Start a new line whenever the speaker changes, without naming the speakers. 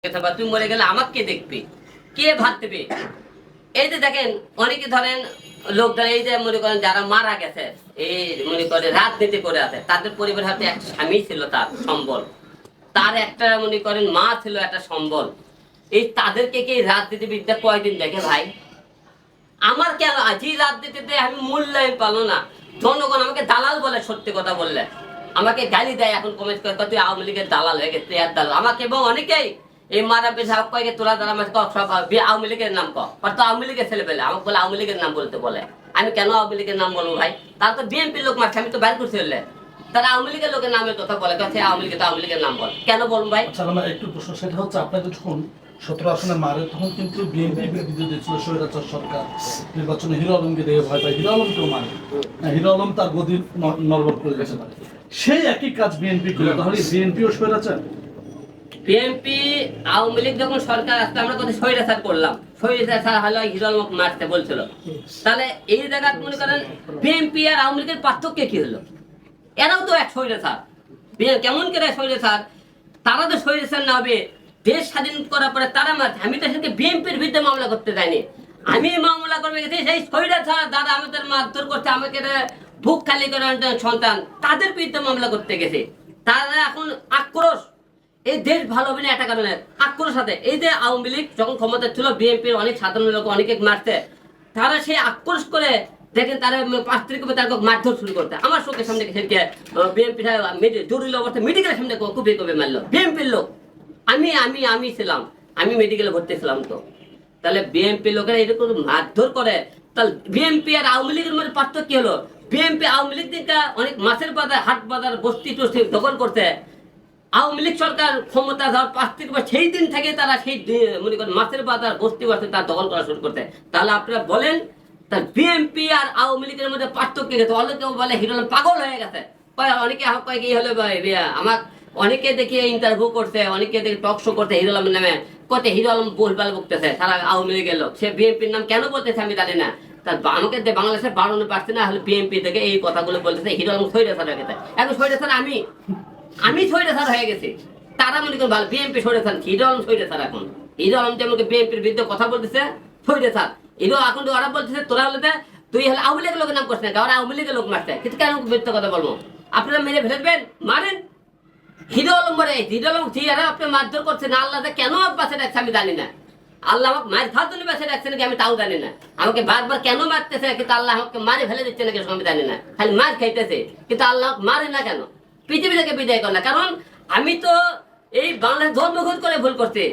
তুই মরে গেলে আমাকে কে দেখবে, কে ভাত দেবে? এই যে দেখেন অনেকে ধরেন লোকরা এই যে মনে করেন যারা মারা গেছে এই মনে করে রাজনীতি করে আছে, তাদের পরিবার হাতে এক স্বামী ছিল তার সম্বল, তার একটা মনে করেন মা ছিল একটা সম্বল। এই তাদেরকে কি রাজনীতিবিদরা কয়দিন দেখে ভাই? আমার কেন আজই রাজনীতিতে আমি মূল্যায়ন পালো না? জনগণ আমাকে দালাল বলে, সত্যি কথা বললে আমাকে গালি দেয়, এখন কমেন্ট করে তুই আওয়ামী লীগের দালাল হয়ে গেছে, এর দালাল আমাকে এবং অনেকেই এই মারা পেশাব কয়েকে তোলা দ্বারা আমাকে সব আওয়ামী লীগের নাম কর, তো আওয়ামী লীগের ছেলে পেলে আমাকে বলে আওয়ামী লীগের নাম বলতে বলে। আমি কেন আওয়ামী লীগের নাম বলবো ভাই? তারা তো বিএনপির লোক মারছে, আমি তো বাইর করছি হলে তারা আওয়ামী লীগের লোকের নামের কথা বলে, আওয়ামী লীগের তো আওয়ামী লীগের নাম বল, কেন বলুন ভাই?
আচ্ছা আমার একটু প্রশ্ন, সেটা হচ্ছে আপনাদের যখন 17 আসনে মারে তখন কিন্তু বিএনপি বিরোধী দিয়েছিল স্বৈরাচার সরকার, নির্বাচনে হিরো আলমকে দেখে ভয় পায়, হিরো আলমকেও মারে, হিরো আলম তার গদি নড়বড় করে গেছে পারে, সেই একই কাজ বিএনপি করে, তাহলে বিএনপিও স্বৈরাচার?
বিএনপি আওয়ামী লীগ যখন সরকার আসতে আমরা কথা স্বৈরাচার করলাম, স্বৈরাচার হলো হিরো আলম মারতে বলছিল, তাহলে এই জায়গা মনে করেন বিএনপি আর আওয়ামী লীগের পার্থক্য কি হলো? এরাও তো এক স্বৈরাচার। কেমন করে স্বৈরাচার? তারা তো স্বৈরাচার না হবে দেশ স্বাধীন করার পরে তারা মারছে, আমি তো সেদিকে বিএনপির বিরুদ্ধে মামলা করতে যাইনি, আমি মামলা করবে গেছি সেই স্বৈরাচার দাদা আমাদের মারধর করছে, আমাকে বুক খালি করে সন্তান, তাদের বিরুদ্ধে মামলা করতে গেছে। তারা এখন আক্রোশ, এই দেশ ভালো হবে না একটা কারণে আক্রোশ সাথে, এই যে আওয়ামী লীগ যখন ক্ষমতা ছিল বিএনপির অনেক সাধারণ লোক অনেকে মারছে, তারা সেই আক্রোশ করে দেখেন তারা 5 তারিখে তার মারধর শুরু করতে, আমার চোখের সামনে সেদিকে বিএনপি জরুরি অবস্থা মেডিকেলের সামনে কুপি কুপি মারলো বিএনপির লোক। আমি ছিলাম, আমি মেডিকেলে ভর্তি ছিলাম। তো তাহলে বিএনপি লোকেরা এরকম মারধর করে, তাহলে বিএনপি আর আওয়ামী লীগের মধ্যে পার্থক্য কি হলো? বিএনপি আওয়ামী লীগ দিকে অনেক মাছের বাজার হাট বাজার বস্তি টস্তি দখল করতে, আওয়ামী লীগ সরকার ক্ষমতা যাওয়ার 5 থেকে সেই দিন থেকে তারা সেই মনে করেন মাছের বাজার বস্তি বাস্তি তার দখল করা শুরু করতে। তাহলে আপনারা বলেন তার বিএনপি আর আওয়ামী লীগের মধ্যে পার্থক্য গেছে? অনেকে বলে হিরো আলম পাগল হয়ে গেছে, অনেকে কয় কি হলো আমার অনেকে দেখি ইন্টারভিউ করছে, অনেকে দেখি টক শো করতে হিরো আলমের নামে, কত হিরো আলম বলবাল বকতেছে, তারা আওয়ামী লীগের লোক, সে বিএনপির নাম কেন বলতেছে আমি জানি না। তার আমাকে বাংলাদেশের 52% না হলে বিএনপি থেকে এই কথাগুলো বলতেছে হিরো আলম স্বৈরাচার হয়ে গেছে। এখন স্বৈরাচার আমি স্বৈরাচার হয়ে গেছি, তারা মনে করেন ভালো বিএনপি স্বৈরাচার, হিরো আলম স্বৈরাচার। এখন হিরো আলম যে আমাকে বিএনপির বিরুদ্ধে কথা বলতেছে স্বৈরাচার, হিরো এখন ওরা বলতেছে তোরা হলে তুই হলে আওয়ামী লীগের লোকের নাম করছে না, ওরা আওয়ামী লীগের লোক মারছে, কিন্তু কেন মিথ্যা কথা বলবো? আপনারা মেরে ফেলবেন, মারেন। হিরো আলম বলে হিরো আলম জিয়ারা আপনি মারধর করছেন, আল্লাহ কেন বাঁচে রাখছে আমি জানি না, আল্লাহ আমাকে মায়ের খাওয়ার জন্য বাঁচে রাখছে নাকি আমি তাও জানি না, আমাকে বারবার কেন মারতেছে, কিন্তু আল্লাহ আমাকে মারে ফেলে দিচ্ছে নাকি আমি জানি না, খালি মার খাইতেছে কিন্তু আল্লাহ মারে না কেন? পৃথিবী থেকে বিদায় করে না, কারণ আমি তো এই বাংলাদেশ জন্মগ্রহণ করে ভুল করছি।